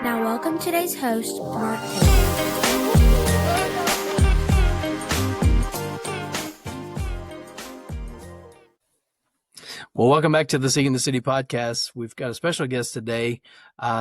Now welcome today's host, Mark Taylor. Well, welcome back to the Seeking the City podcast. We've got a special guest today.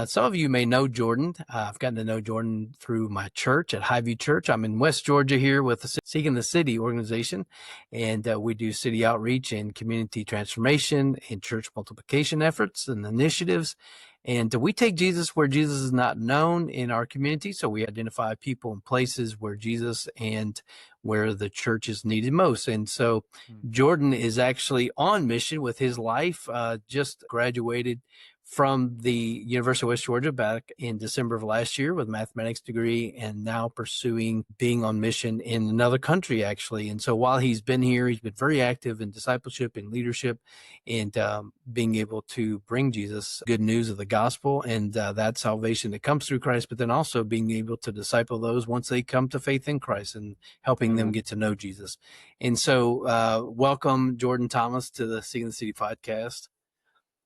Some of you may know Jordan. I've gotten to know Jordan through my church at Highview Church. I'm in West Georgia here with the Seeking the City organization, and we do city outreach and community transformation and church multiplication efforts and initiatives. And we take Jesus where Jesus is not known in our community. So we identify people and places where Jesus and where the church is needed most. And so Jordan is actually on mission with his life, just graduated from the University of West Georgia back in December of last year with a mathematics degree, and now pursuing being on mission in another country, actually. And so while he's been here, he's been very active in discipleship and leadership, and being able to bring Jesus good news of the gospel and that salvation that comes through Christ, but then also being able to disciple those once they come to faith in Christ and helping them get to know Jesus. And so welcome, Jordan Thomas, to the Seeking the City podcast.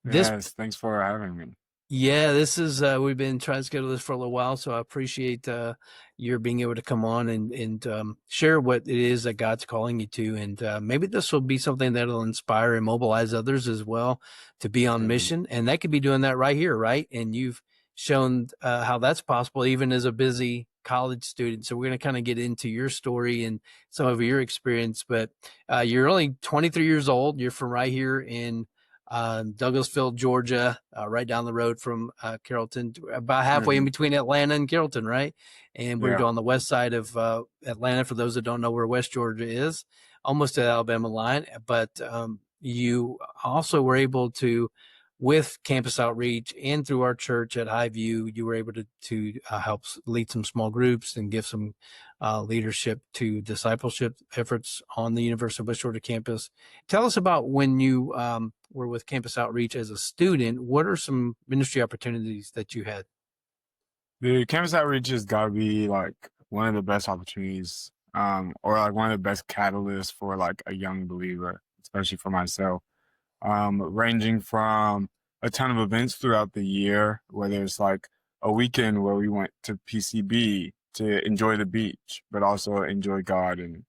Yes, thanks for having me. Yeah, this is, we've been trying to schedule this for a little while, so I appreciate your being able to come on and share what it is that God's calling you to. And maybe this will be something that'll inspire and mobilize others as well to be on mission. And that could be doing that right here, right? And you've shown how that's possible, even as a busy college student. So we're going to kind of get into your story and some of your experience. But you're only 23 years old. You're from right here in Douglasville, Georgia, right down the road from Carrollton, about halfway in between Atlanta and Carrollton, right? And we're on the west side of Atlanta, for those that don't know where West Georgia is, almost to the Alabama line. But you also were able to, with campus outreach and through our church at Highview, you were able to help lead some small groups and give some leadership to discipleship efforts on the University of West Georgia campus. Tell us about when you were with campus outreach as a student. What are some ministry opportunities that you had? The campus outreach has got to be like one of the best opportunities, or like one of the best catalysts for like a young believer, especially for myself. Ranging from a ton of events throughout the year, whether it's like a weekend where we went to PCB to enjoy the beach, but also enjoy God and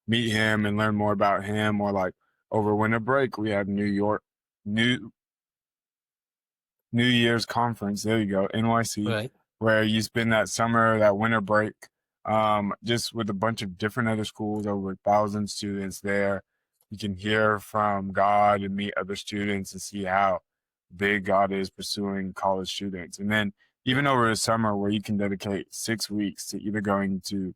meet Him and learn more about Him, or like over winter break, we had New Year's conference. There you go, NYC, Right. where you spend that summer, that winter break, just with a bunch of different other schools, over 1,000 students there. You can hear from God and meet other students and see how big God is pursuing college students. And then even over the summer, where you can dedicate 6 weeks to either going to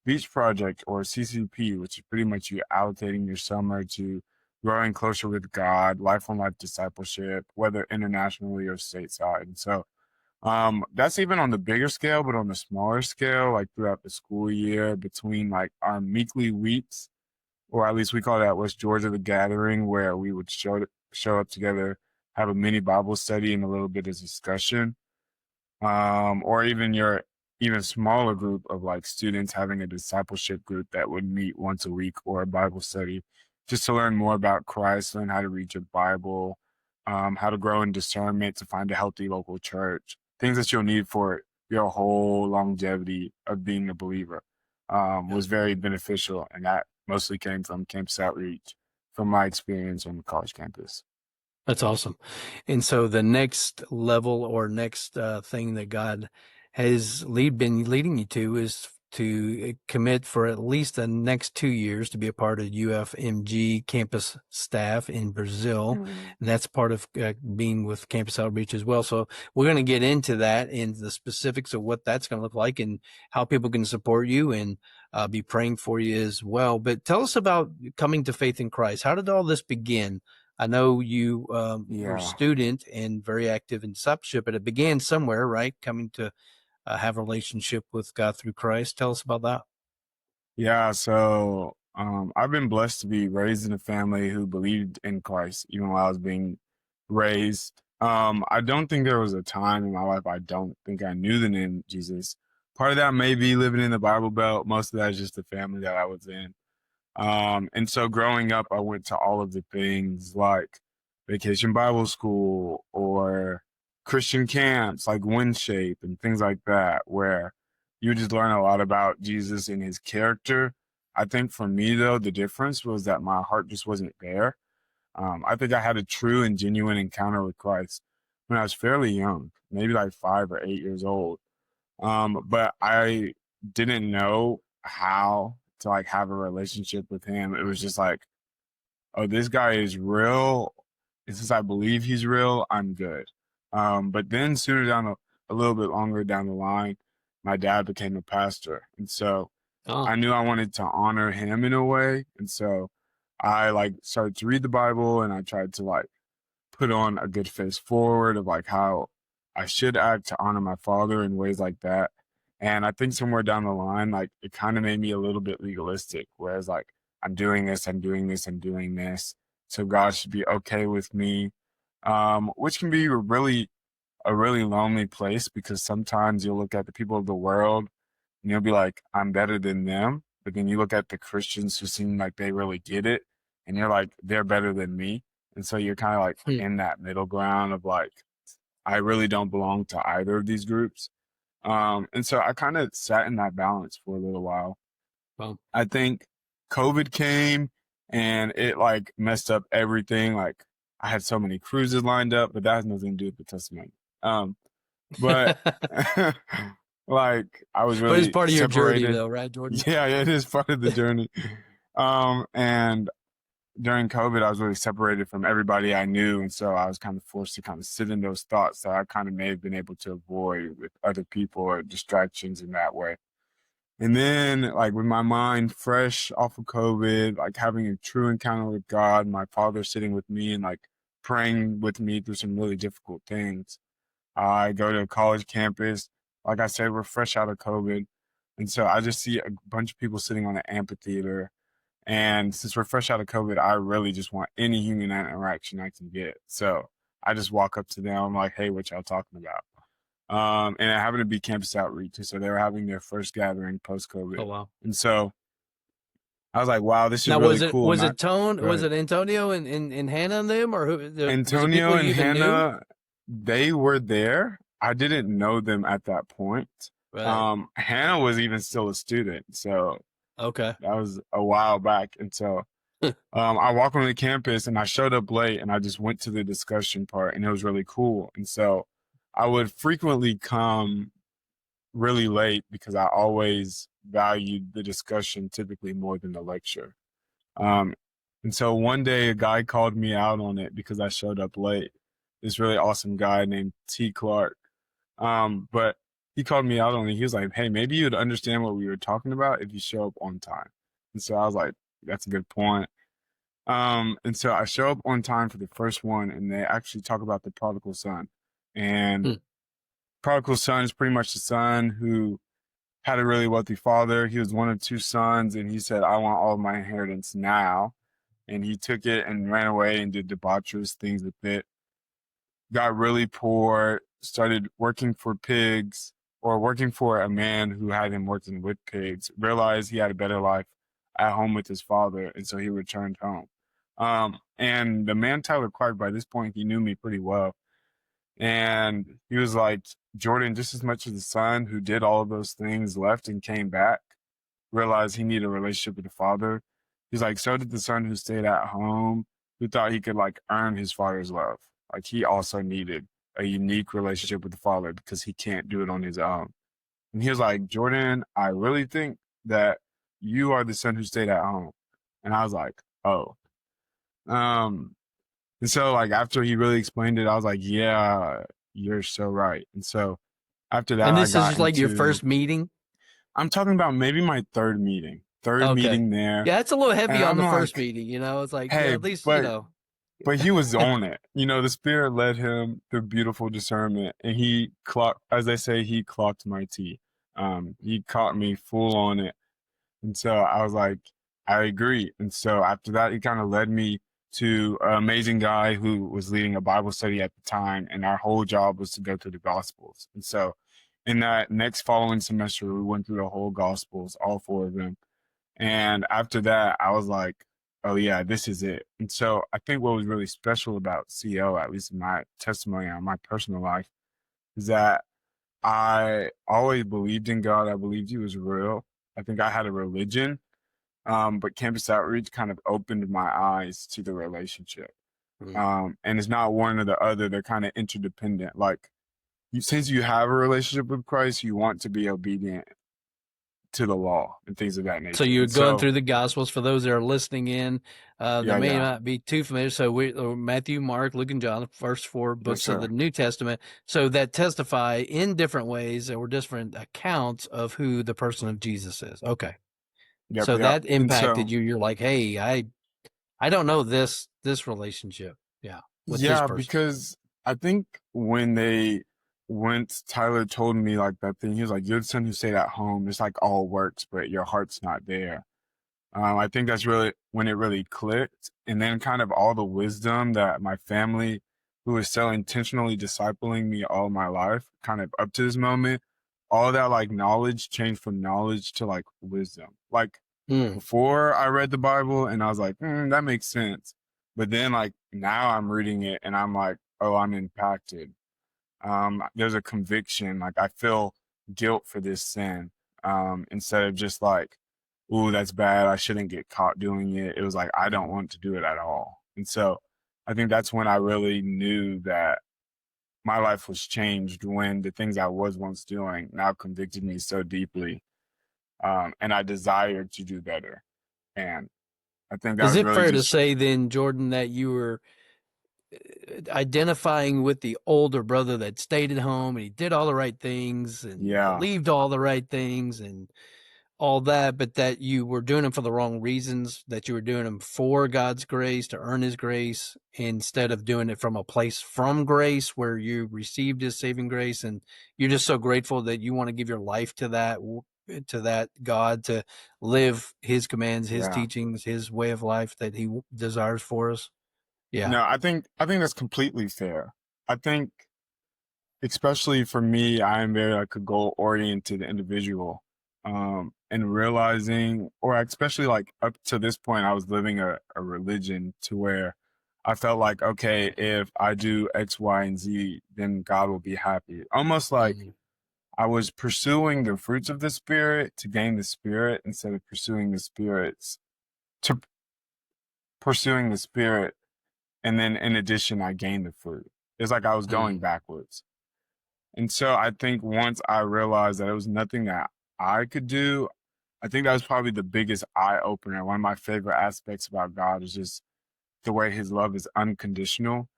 Beach Project or CCP, which is pretty much you allocating your summer to growing closer with God, life on life discipleship, whether internationally or stateside. And so that's even on the bigger scale, but on the smaller scale, like throughout the school year, between like our weekly weeks, or at least we call that West Georgia the Gathering, where we would show up together, have a mini Bible study and a little bit of discussion, or even your even smaller group of like students having a discipleship group that would meet once a week, or a Bible study, just to learn more about Christ, learn how to read your Bible, how to grow in discernment to find a healthy local church, things that you'll need for your whole longevity of being a believer, was very beneficial. And that mostly came from campus outreach, from my experience on the college campus. That's awesome. And so the next level or next thing that God has been leading you to is to commit for at least the next 2 years to be a part of UFMG campus staff in Brazil. And that's part of being with campus outreach as well. So we're going to get into that and the specifics of what that's going to look like and how people can support you and be praying for you as well. But tell us about coming to faith in Christ. How did all this begin? I know you were a student and very active in discipleship, but it began somewhere, right? Coming to have a relationship with God through Christ. Tell us about that. Yeah, so I've been blessed to be raised in a family who believed in Christ, even while I was being raised. I don't think there was a time in my life I don't think I knew the name Jesus. Part of that may be living in the Bible Belt. Most of that is just the family that I was in. And so growing up, I went to all of the things like Vacation Bible School, or Christian camps like Windshape and things like that, where you just learn a lot about Jesus and his character. I think for me, though, the difference was that my heart just wasn't there. I think I had a true and genuine encounter with Christ when I was fairly young, maybe like 5 or 8 years old. But I didn't know how to like have a relationship with him. It was just like, oh, this guy is real. And since I believe he's real, I'm good. But then sooner down a little bit longer down the line, my dad became a pastor. And so Oh, I knew I wanted to honor him in a way. And so I like started to read the Bible and I tried to like put on a good face forward of like how I should act to honor my father in ways like that. And I think somewhere down the line, like it kind of made me a little bit legalistic, whereas like I'm doing this, I'm doing this, I'm doing this. So God should be okay with me. Which can be a really lonely place because sometimes you'll look at the people of the world and you'll be like, I'm better than them. But then you look at the Christians who seem like they really get it and you're like, they're better than me. And so you're kind of like hmm. in that middle ground of like, I really don't belong to either of these groups. And so I kind of sat in that balance for a little while. Well, I think COVID came and it like messed up everything. Like I had so many cruises lined up, but that has nothing to do with the testimony. But like I was but it's really part of your journey, separated. though, right, Jordan? Yeah, it is part of the journey. And during COVID, I was really separated from everybody I knew. And so I was kind of forced to kind of sit in those thoughts that I kind of may have been able to avoid with other people or distractions in that way. And then, like, with my mind fresh off of COVID, like having a true encounter with God, my father sitting with me and like praying with me through some really difficult things. I go to a college campus. Like I said, we're fresh out of COVID. And so I just see a bunch of people sitting on an amphitheater. And since we're fresh out of COVID, I really just want any human interaction I can get. So I just walk up to them. I'm like, hey, what y'all talking about? And it happened to be campus outreach. And so they were having their first gathering post Oh, COVID. wow. And so I was like, wow, this is Now, really cool. was And it Tone? go Was ahead. it Antonio and Hannah and them, or who? Was it Antonio people you and even knew? Hannah, they were there. I didn't know them at that point. Right. Hannah was even still a student. So Okay. that was a while back. And so I walked on the campus and I showed up late and I just went to the discussion part and it was really cool. And so I would frequently come really late because I always valued the discussion typically more than the lecture. Um, and so one day a guy called me out on it because I showed up late. This really awesome guy named T. Clark. But he called me out on it. He was like, hey, maybe you'd understand what we were talking about if you show up on time. And so I was like, that's a good point. And so I show up on time for the first one, and they actually talk about the prodigal son. And Hmm. prodigal son is pretty much the son who had a really wealthy father. He was one of two sons, and he said, I want all of my inheritance now. And he took it and ran away and did debaucherous things with it. Got really poor, started working for pigs or working for a man who had him working with pigs, realized he had a better life at home with his father, and so he returned home. And the man Tyler Clark, by this point, he knew me pretty well. And he was like, Jordan, just as much as the son who did all of those things left and came back, realized he needed a relationship with the father. He's like, so did the son who stayed at home, who thought he could like earn his father's love. Like he also needed a unique relationship with the father because he can't do it on his own. And he was like, Jordan, I really think that you are the son who stayed at home. And I was like, oh. Um, and so like after he really explained it, I was like, yeah, you're so right. And so after that, And I this is got just like your into, first meeting. I'm talking about maybe my third Okay. meeting there. Yeah, it's a little And heavy on I'm the first like, meeting. It's like, yeah, hey, at least but he was on it. You know, the spirit led him through beautiful discernment, and he clocked, as they say, he clocked my tea. He caught me full on it, and so I was like, I agree. And so after that, he kind of led me to an amazing guy who was leading a Bible study at the time, and our whole job was to go through the Gospels. And so, in that next following semester, we went through the whole Gospels, all four of them. And after that, I was like, oh yeah, this is it. And so I think what was really special about CO, at least in my testimony on my personal life, is that I always believed in God. I believed he was real. I think I had a religion, but campus outreach kind of opened my eyes to the relationship. Mm. And it's not one or the other, they're kind of interdependent. Like, since you have a relationship with Christ, you want to be obedient to the law and things of that So nature. you're And going so, through the Gospels for those that are listening in that may yeah, not be too familiar. So Matthew, Mark, Luke, and John, the first four yes, books of the sir. New Testament. So that testify in different ways or different accounts of who the person of Jesus is. Okay. Yep, So yep. that And impacted so, you. You're like, hey, I don't know this relationship. Yeah, with this yeah, person. because I think once Tyler told me like that thing, he was like, "You're the son who stayed at home. It's like all works, but your heart's not there." I think that's really when it really clicked. And then kind of all the wisdom that my family, who was so intentionally discipling me all my life, kind of up to this moment, all that like knowledge changed from knowledge to like wisdom. Like Mm. before I read the Bible and I was like, that makes sense. But then like now I'm reading it and I'm like, oh, I'm impacted. There's a conviction. Like I feel guilt for this sin. Instead of just like, ooh, that's bad. I shouldn't get caught doing it. It was like, I don't want to do it at all. And so I think that's when I really knew that my life was changed when the things I was once doing now convicted me so deeply. And I desired to do better. And I think that Is was it really fair to just, say then, Jordan, that you were identifying with the older brother that stayed at home and he did all the right things and yeah, believed all the right things and all that, but that you were doing them for the wrong reasons, that you were doing them for God's grace, to earn his grace, instead of doing it from a place from grace where you received his saving grace. And you're just so grateful that you want to give your life to that God, to live his commands, his yeah. teachings, his way of life that he desires for us. Yeah. No, I think that's completely fair. I think especially for me, I am very like a goal oriented individual. And realizing, or especially like up to this point, I was living a religion to where I felt like, okay, if I do X, Y, and Z, then God will be happy. Almost like Mhm. I was pursuing the fruits of the spirit to gain the spirit instead of to pursuing the spirit. And then in addition, I gained the fruit. It's like I was going Mhm. backwards. And so I think once I realized that it was nothing that I could do, I think that was probably the biggest eye opener. One of my favorite aspects about God is just the way his love is unconditional.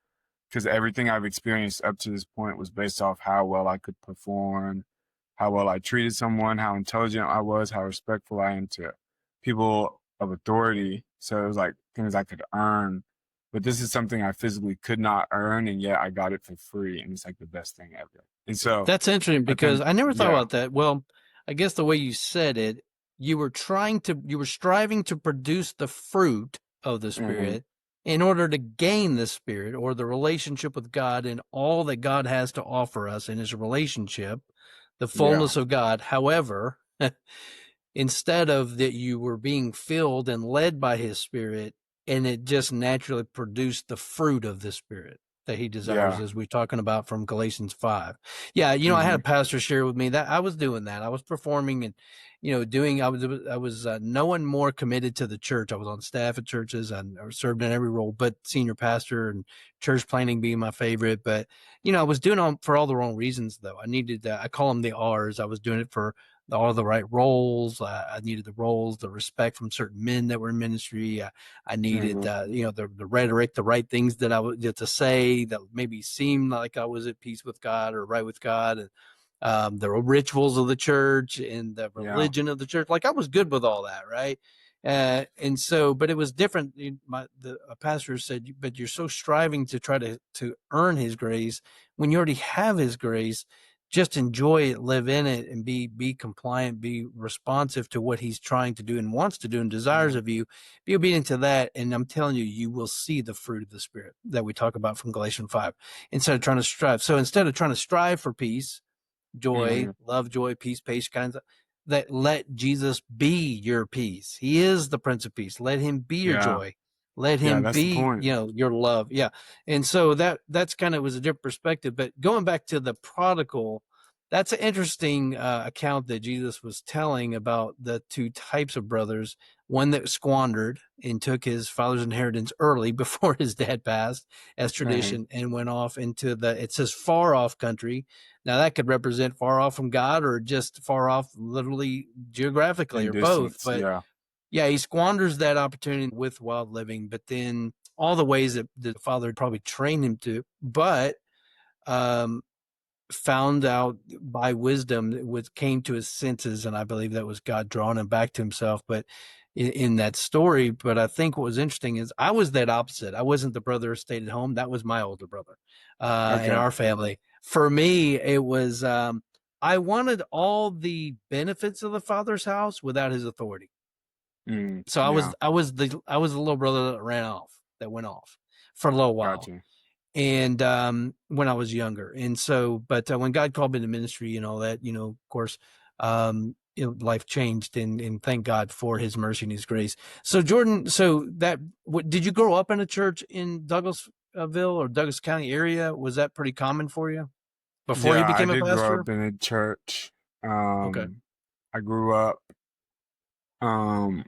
Because everything I've experienced up to this point was based off how well I could perform, how well I treated someone, how intelligent I was, how respectful I am to people of authority. So it was like things I could earn. But this is something I physically could not earn, and yet I got it for free. And it's like the best thing ever. And so That's interesting I because think, I never thought yeah, about that. Well, I guess the way you said it, you were striving to produce the fruit of the hmm, Spirit in order to gain the Spirit or the relationship with God and all that God has to offer us in his relationship, the yeah, fullness of God. However, instead of that, you were being filled and led by his Spirit, and it just naturally produced the fruit of the Spirit that he desires, yeah, as we're talking about from Galatians 5. Yeah, I had hmm, a pastor share with me that I was doing that. I was performing and I was no one more committed to the church. I was on staff at churches. I served in every role but senior pastor, and church planning being my favorite. But I was doing it for all the wrong reasons, though. I needed I call them the R's. I was doing it for all the right roles. I needed the roles, the respect from certain men that were in ministry. I needed, hmm, the rhetoric, the right things that I would to say that maybe seemed like I was at peace with God or right with God, and the rituals of the church and the yeah, religion of the church. Like I was good with all that, right? And so, but it was different. A pastor said, "But you're so striving to try to earn His grace when you already have His grace. Just enjoy it, live in it, and be compliant, be responsive to what He's trying to do and wants to do and desires yeah, of you. Be obedient to that, and I'm telling you, you will see the fruit of the Spirit that we talk about from Galatians 5. Instead of trying to strive, so instead of trying to strive for peace, joy, hmm, love, joy, peace, patience, kinds of. that let Jesus be your peace. He is the Prince of Peace. Let him be your Yeah. joy. Let Yeah. him That's the be, point. your love. Yeah. And so that's kind of was a different perspective. But going back to the prodigal, that's an interesting account that Jesus was telling about the two types of brothers. One that squandered and took his father's inheritance early before his dad passed, as Hmm. tradition, and went off into it says far off country. Now that could represent far off from God or just far off literally geographically In or both. distance. But Yeah. yeah, he squanders that opportunity with wild living, but then all the ways that the father probably trained him to, but um, found out by wisdom what came to his senses, and I believe that was God drawing him back to himself. But in that story, but I think what was interesting is I was that opposite. I wasn't the brother who stayed at home. That was my older brother in Okay. our family. For me, it was I wanted all the benefits of the father's house without his authority. So Yeah. I was the little brother that ran off, that went off for a little while, Gotcha. and when I was younger. And so, but when God called me to ministry and all that, of course, life changed, and thank God for His mercy and His grace. So Jordan, did you grow up in a church in Douglasville or Douglas County area? Was that pretty common for you before you Yeah. I became a did grow pastor? up in a church. Okay. I grew up um,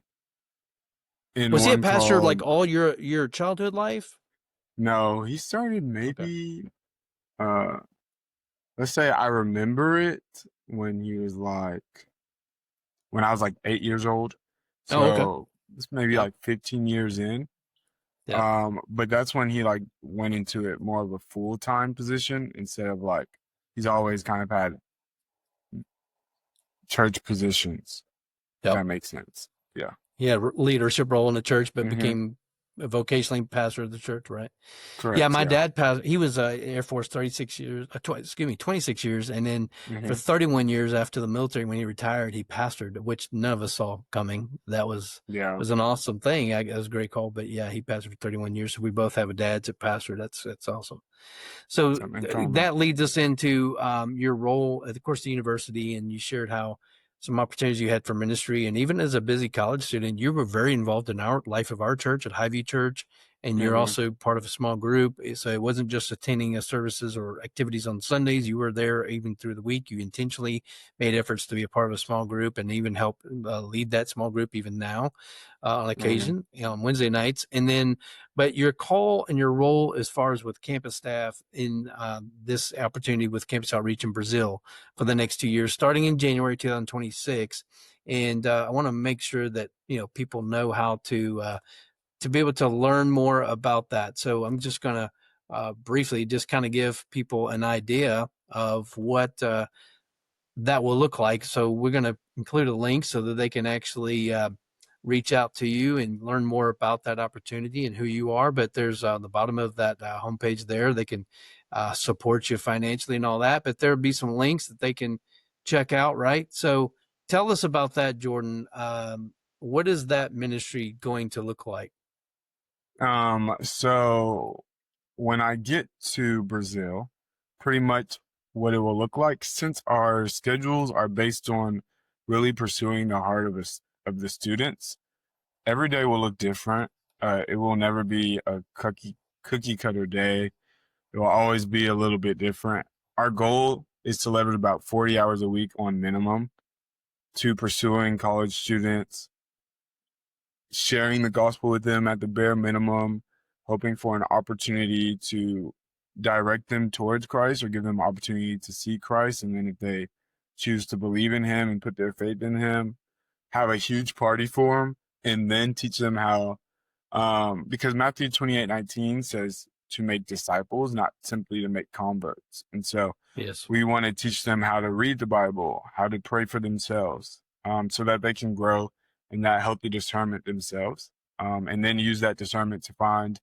in Was he a one pastor like called, all your childhood life? no, he started Okay. maybe, uh, let's say I remember it when he was like, when I was like 8 years old. Oh, okay. So it's maybe Yep. like 15 years in. Yep. But that's when he like went into it more of a full-time position instead of like he's always kind of had church positions, if Yep. that makes sense. Yeah. He had a leadership role in the church, but Mm-hmm. became a vocationally pastor of the church, right? Yeah, Correct. my Yeah. dad passed. He was Air Force 36 years, 26 years. And then for Mm-hmm. 31 years after the military, when he retired, he pastored, which none of us saw coming. That Yeah. was an awesome thing. It was a great call. But yeah, he pastored for 31 years. So we both have a dad that pastor. That's awesome. So Something in common. that leads us into your role at, of course, the university, and you shared how some opportunities you had for ministry, and even as a busy college student, you were very involved in our life of our church at Highview Church, and you're Mm-hmm. also part of a small group. So it wasn't just attending services or activities on Sundays. You were there even through the week. You intentionally made efforts to be a part of a small group and even help lead that small group even now on Mm-hmm. occasion, on Wednesday nights. And then but your call and your role as far as with campus staff in this opportunity with campus outreach in Brazil for the next 2 years, starting in January 2026. And I want to make sure that people know how to be able to learn more about that. So I'm just going to briefly just kind of give people an idea of what that will look like. So we're going to include a link so that they can actually reach out to you and learn more about that opportunity and who you are. But there's the bottom of that homepage there. They can support you financially and all that. But there'll be some links that they can check out, right? So tell us about that, Jordan. What is that ministry going to look like? So when I get to Brazil, pretty much what it will look like, since our schedules are based on really pursuing the heart of of the students, every day will look different. It will never be a cookie cutter day. It will always be a little bit different. Our goal is to leverage about 40 hours a week on minimum to pursuing college students, sharing the gospel with them at the bare minimum, hoping for an opportunity to direct them towards Christ or give them opportunity to see Christ. And then if they choose to believe in him and put their faith in him, have a huge party for them and then teach them how, because Matthew 28:19 says to make disciples, not simply to make converts. And so Yes. we want to teach them how to read the Bible, how to pray for themselves, so that they can grow in that healthy discernment themselves, and then use that discernment to find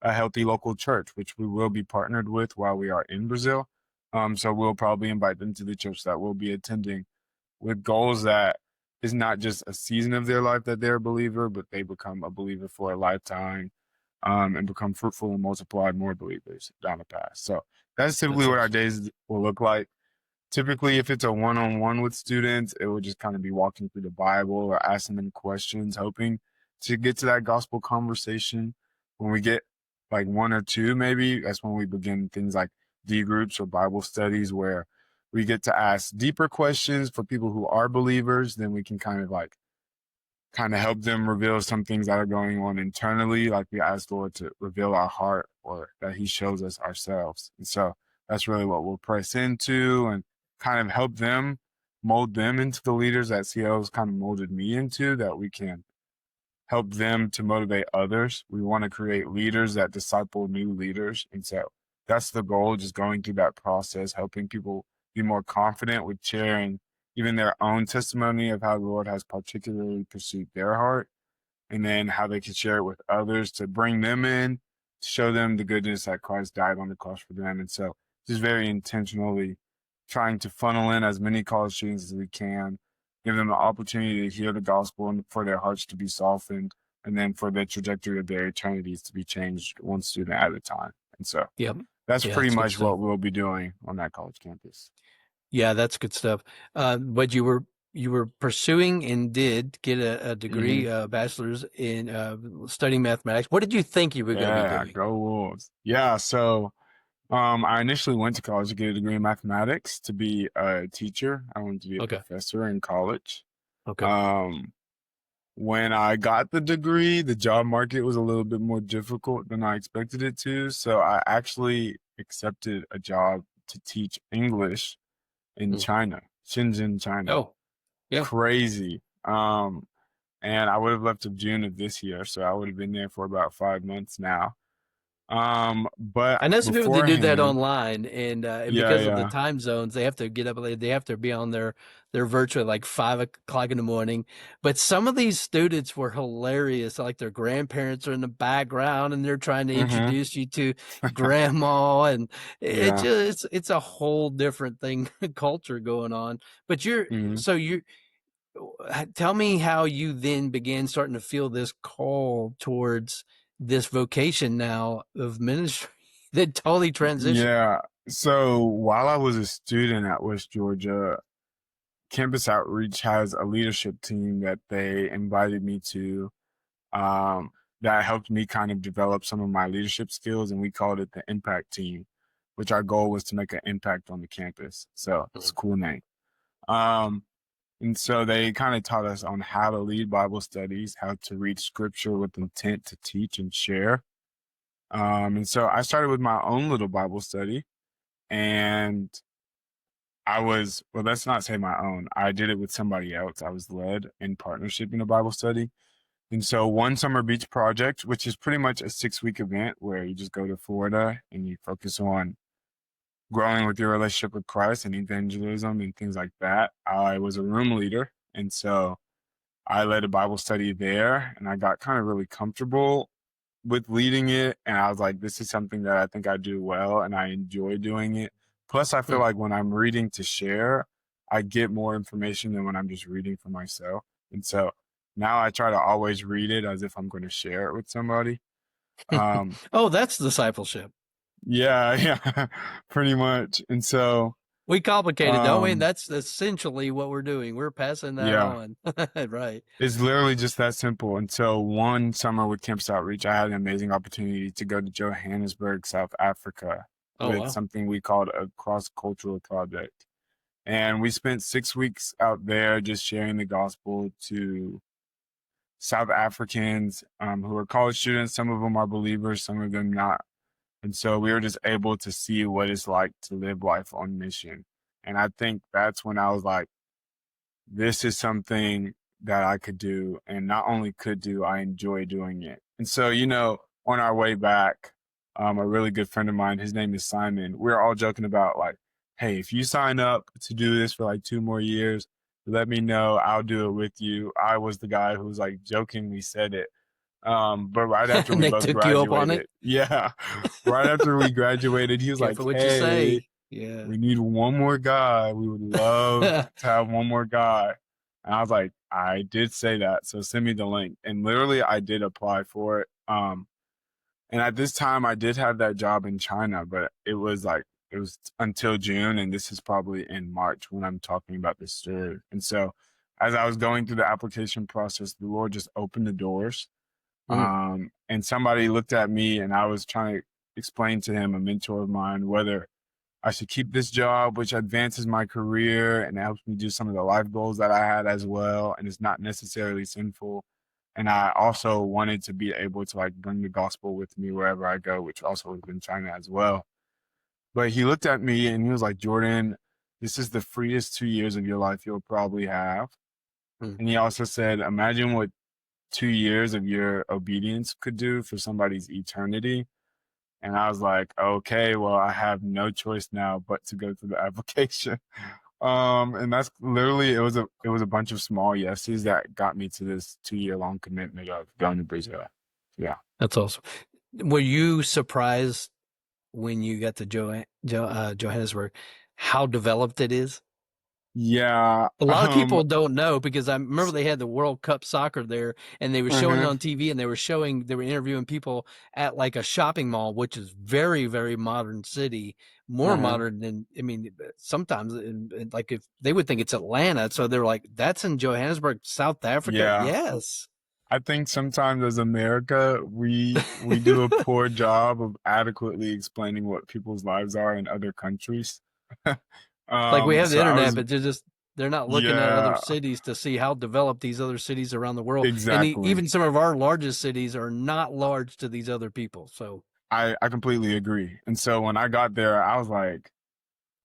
a healthy local church, which we will be partnered with while we are in Brazil. So we'll probably invite them to the church that we'll be attending with goals that is not just a season of their life that they're a believer, but they become a believer for a lifetime, and become fruitful and multiply more believers down the path. So that's typically That's what our awesome. days will look like. typically if it's a one-on-one with students, it would just kind of be walking through the Bible or asking them questions, hoping to get to that gospel conversation. When we get like one or two, maybe that's when we begin things like D groups or Bible studies where we get to ask deeper questions for people who are believers. Then we can kind of help them reveal some things that are going on internally, like we ask Lord to reveal our heart or that He shows us ourselves. And so that's really what we'll press into and kind of help them mold them into the leaders that CL's kind of molded me into, that we can help them to motivate others. We want to create leaders that disciple new leaders. And so that's the goal, just going through that process, helping people be more confident with sharing even their own testimony of how the Lord has particularly pursued their heart, and then how they can share it with others to bring them in, to show them the goodness that Christ died on the cross for them. And so just very intentionally trying to funnel in as many college students as we can, give them the opportunity to hear the gospel and for their hearts to be softened, and then for the trajectory of their eternities to be changed one student at a time. And so Yep. that's Yeah, pretty that's good much stuff. what we'll be doing on that college campus. Yeah, that's good stuff. But you were pursuing and did get a degree, bachelor's in studying mathematics. What did you think you were going to be Yeah, doing? go Wolves. Yeah, so I initially went to college to get a degree in mathematics to be a teacher. I wanted to be a Okay. professor in college. Okay. When I got the degree, the job market was a little bit more difficult than I expected it to. So I actually accepted a job to teach English in Mm. China, Shenzhen, China. Oh, yeah. Crazy. And I would have left of June of this year, so I would have been there for about 5 months now. But I know some people that do that beforehand, online, and because of the yeah. time zones, they have to get up late. They have to be on their virtual at like 5 o'clock in the morning. But some of these students were hilarious. Like their grandparents are in the background, and they're trying to Mm-hmm. introduce you to grandma, and it Yeah. just it's a whole different thing culture going on. But Mm-hmm. tell me how you then began starting to feel this call towards this vocation now of ministry that totally transitioned. Yeah. So while I was a student at West Georgia, Campus Outreach has a leadership team that they invited me to, um, that helped me kind of develop some of my leadership skills, and we called it the Impact Team, which our goal was to make an impact on the campus. So it's a cool name. Um, and so they kind of taught us on how to lead Bible studies, how to read scripture with intent to teach and share. And so I started with my own little Bible study, and well, let's not say my own. I did it with somebody else. I was led in partnership in a Bible study. And so one summer beach project, which is pretty much a 6-week event where you just go to Florida and you focus on growing with your relationship with Christ and evangelism and things like that. I was a room leader. And so I led a Bible study there, and I got kind of really comfortable with leading it. And I was like, this is something that I think I do well and I enjoy doing it. Plus, I feel like when I'm reading to share, I get more information than when I'm just reading for myself. And so now I try to always read it as if I'm going to share it with somebody. Oh, that's discipleship. Yeah, yeah, pretty much. And so, We complicate it, don't we? And um, that's essentially what we're doing. We're passing that yeah, on. Right. it's literally just that simple. And so one summer with Campus Outreach, I had an amazing opportunity to go to Johannesburg, South Africa, Oh, with wow. something we called a cross-cultural project. And we spent 6 weeks out there just sharing the gospel to South Africans, who are college students. Some of them are believers, some of them not. And so we were just able to see what it's like to live life on mission. And I think that's when I was like, this is something that I could do. And not only could do, I enjoy doing it. And so, on our way back, a really good friend of mine, his name is Simon. We're all joking about like, hey, if you sign up to do this for like 2 more years, let me know. I'll do it with you. I was the guy who was like jokingly said it. But right after And we they both took you up on it. graduated, yeah, right after we graduated, he was like, Careful what you hey, say. Yeah. we need one more guy. We would love to have one more guy. And I was like, I did say that. So send me the link. And literally I did apply for it. And at this time I did have that job in China, but it it was until June, and this is probably in March when I'm talking about this story. And so as I was going through the application process, the Lord just opened the doors. Mm. And somebody looked at me, and I was trying to explain to him, a mentor of mine, whether I should keep this job, which advances my career and helps me do some of the life goals that I had as well. And it's not necessarily sinful. And I also wanted to be able to like bring the gospel with me wherever I go, which also was in China as well. But he looked at me and he was like, Jordan, this is the freest 2 years of your life you'll probably have. Mm. And he also said, imagine what 2 years of your obedience could do for somebody's eternity. And I was like, okay, well, I have no choice now but to go through the application. And that's literally, it was a bunch of small yeses that got me to this 2 year long commitment of going to Brazil. Yeah. That's awesome. Were you surprised when you got to Johannesburg how developed it is? Yeah. A lot of people don't know, because I remember they had the World Cup soccer there, and they were showing it on TV, and they were interviewing people at like a shopping mall, which is very, very modern city, more modern than, I mean, sometimes like if they would think it's Atlanta. So they're like, that's in Johannesburg, South Africa. Yeah. Yes. I think sometimes as America, we do a poor job of adequately explaining what people's lives are in other countries. Like we have the So I internet, was, but they're not looking at other yeah, cities to see how developed these other cities around the world. And exactly. even some of our largest cities are not large to these other people. So I completely agree. And so when I got there, I was like,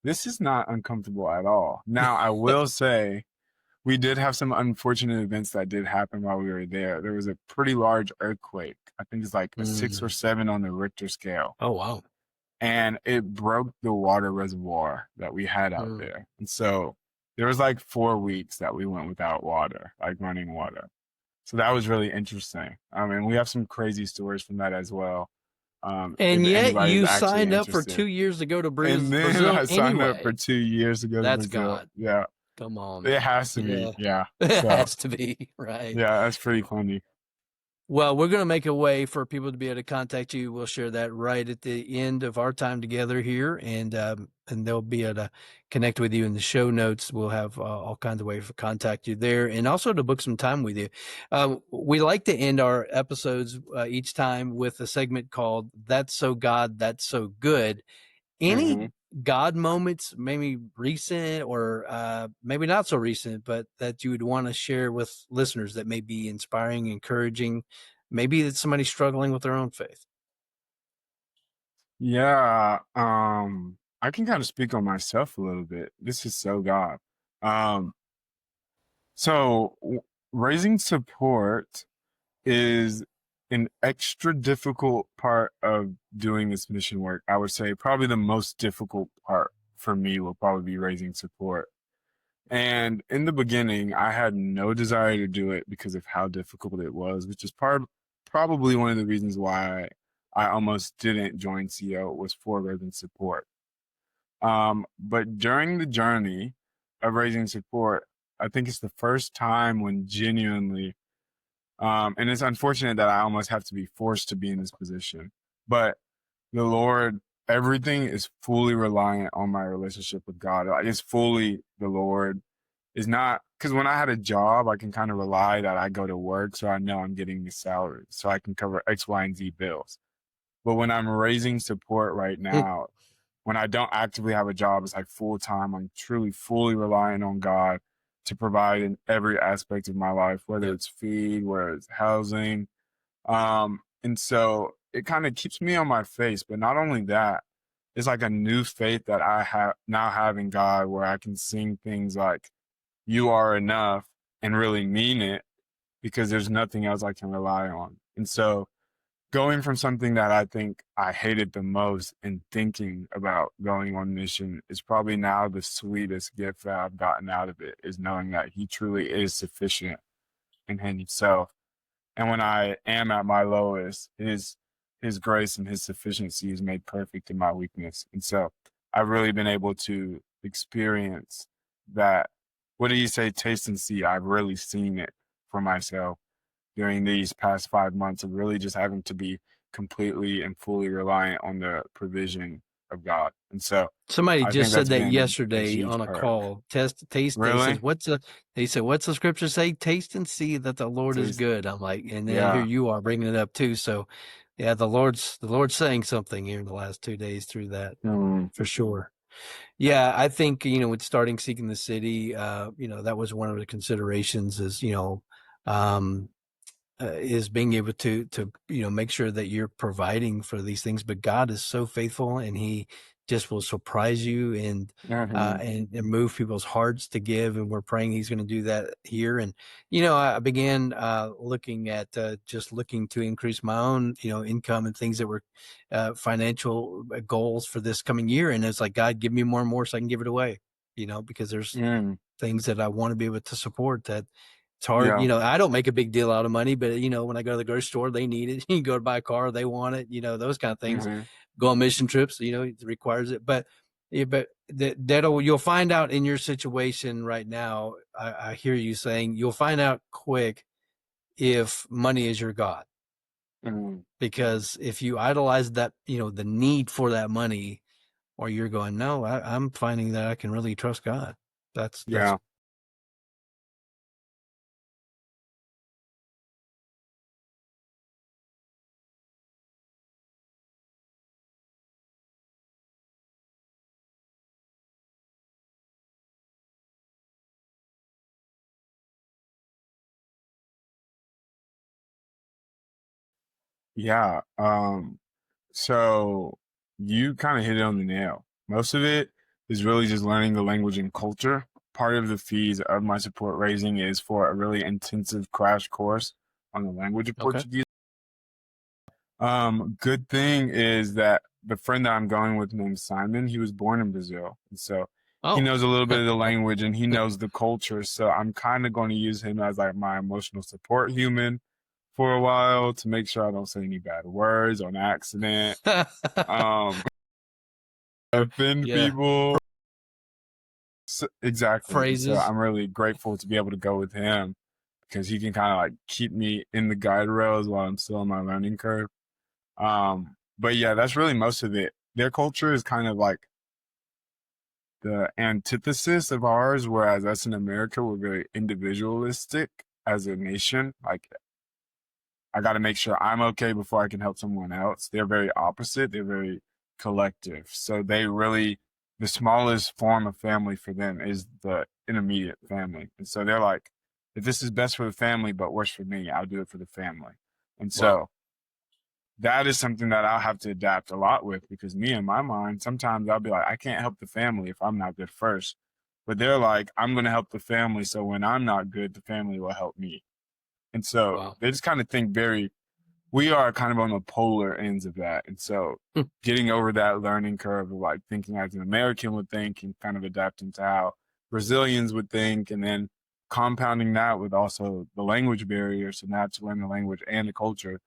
this is not uncomfortable at all. Now, I will say we did have some unfortunate events that did happen while we were there. There was a pretty large earthquake. I think it's like a 6 or 7 on the Richter scale. Oh, wow. And it broke the water reservoir that we had out there. And so there was like 4 weeks that we went without water, like running water. So that was really interesting. I mean, we have some crazy stories from that as well. And If yet anybody's you actually signed up for interested. 2 years to go to And then Brazil I signed up for anyway. 2 years to go to That's Brazil. God. Yeah. Come on, It man. has to be. Yeah. It So has to be, right? yeah, that's pretty funny. Well, we're going to make a way for people to be able to contact you. We'll share that right at the end of our time together here, and they'll be able to connect with you in the show notes. We'll have all kinds of ways to contact you there, and also to book some time with you. We like to end our episodes each time with a segment called "That's So God, That's So Good." Any God moments, maybe recent or maybe not so recent, but that you would want to share with listeners that may be inspiring, encouraging, maybe it's somebody struggling with their own faith? Yeah. I can kind of speak on myself a little bit. This is so God. Um, so raising support is an extra difficult part of doing this mission work. I would say probably the most difficult part for me will probably be raising support. And in the beginning, I had no desire to do it because of how difficult it was, which is probably one of the reasons why I almost didn't join CO was for raising support. But during the journey of raising support, I think it's the first time when genuinely, and it's unfortunate that I almost have to be forced to be in this position, but the Lord, everything is fully reliant on my relationship with God. Like, it's fully the Lord. Is not because when I had a job, I can kind of rely that I go to work, so I know I'm getting the salary, so I can cover X, Y, and Z bills. But when I'm raising support right now, when I don't actively have a job, it's like full time. I'm truly fully relying on God to provide in every aspect of my life, whether it's food, whether it's housing. And so it kind of keeps me on my face. But not only that, it's like a new faith that I have in God, where I can sing things like, "You are enough," and really mean it, because there's nothing else I can rely on. And so going from something that I think I hated the most and thinking about going on mission is probably now the sweetest gift that I've gotten out of it, is knowing that he truly is sufficient in himself. And when I am at my lowest, his grace and his sufficiency is made perfect in my weakness. And so I've really been able to experience that. What do you say, taste and see? I've really seen it for myself during these past 5 months of really just having to be completely and fully reliant on the provision of God. And so Somebody I think just said that's that been a yesterday huge on a perk. call. Taste. They Really? says, they said, what's the scripture say? Taste and see that the Lord is Taste. good. I'm like, and then here Yeah. you are bringing it up too. So yeah, the Lord's saying something here in the last 2 days through that for sure. Yeah, I think, with starting Seeking the City, that was one of the considerations is, is being able to make sure that you're providing for these things. But God is so faithful, and He just will surprise you and Mhm. and move people's hearts to give. And we're praying He's going to do that here. And I began looking at just looking to increase my own income and things that were financial goals for this coming year. And it's like, God, give me more and more so I can give it away. Because there's Mm. things that I want to be able to support that. It's hard. Yeah. I don't make a big deal out of money, but when I go to the grocery store, they need it. You go to buy a car, they want it, those kind of things. Mhm. Go on mission trips, it requires it. But you'll find out in your situation right now. I hear you saying you'll find out quick if money is your God, Mhm. because if you idolize that, the need for that money, or you're going, no, I'm finding that I can really trust God. That's Yeah. Yeah. So you kind of hit it on the nail. Most of it is really just learning the language and culture. Part of the fees of my support raising is for a really intensive crash course on the language of okay. Portuguese. Good thing is that the friend that I'm going with named Simon, he was born in Brazil. And so he Oh, knows a little bit of the language and he knows the culture. So I'm kind of going to use him as like my emotional support human for a while to make sure I don't say any bad words on accident. Um, offend yeah. people. So, exactly. And so Phrases. I'm really grateful to be able to go with him because he can kind of like keep me in the guide rails while I'm still on my learning curve. But yeah, that's really most of it. Their culture is kind of like the antithesis of ours, whereas us in America, we're very individualistic as a nation. Like, I got to make sure I'm okay before I can help someone else. They're very opposite. They're very collective. So they really, the smallest form of family for them is the intermediate family. And so they're like, if this is best for the family, but worse for me, I'll do it for the family. And Wow. so that is something that I'll have to adapt a lot with because me in my mind, sometimes I'll be like, I can't help the family if I'm not good first. But they're like, I'm going to help the family. So when I'm not good, the family will help me. And so Wow. they just kind of think we are kind of on the polar ends of that. And so getting over that learning curve of like thinking as an American would think and kind of adapting to how Brazilians would think and then compounding that with also the language barrier. So now to learn the language and the culture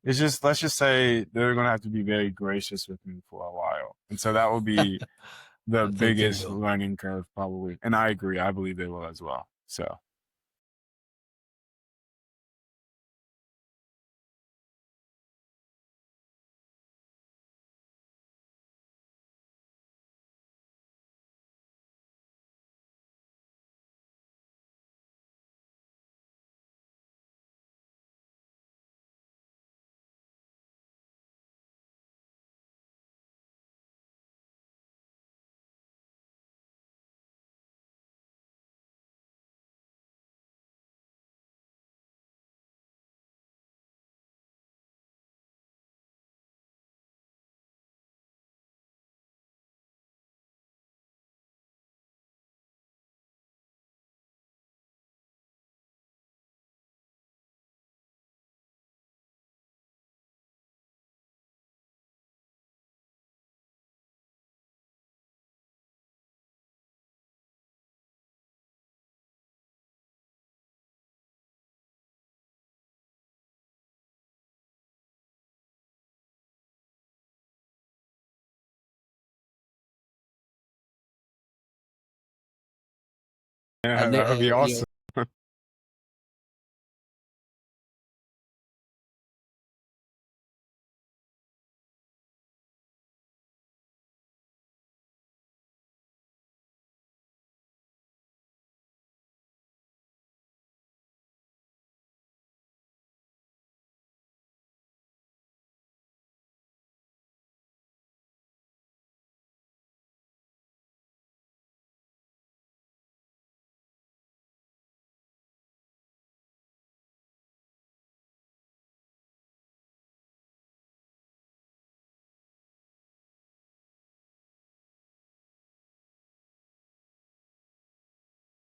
it's just let's just say they're gonna have to be very gracious with me for a while, and so that will be the I think they biggest will. learning curve probably. And I agree, I believe they will as well. So yeah, that would be You know, awesome.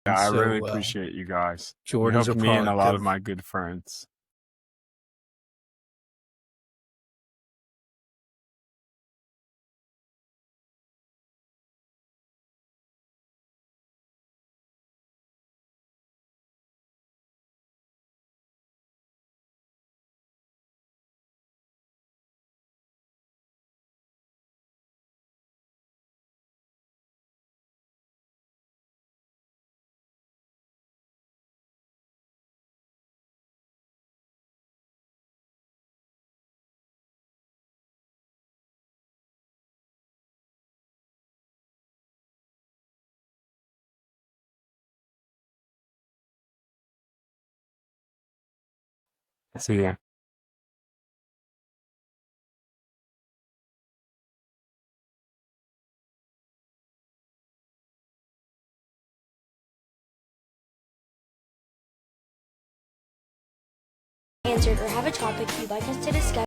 Yeah, I really So appreciate you guys. You Jordan's a helped me and a product lot of of my good friends. See ya. answered or have a topic you'd like us to discuss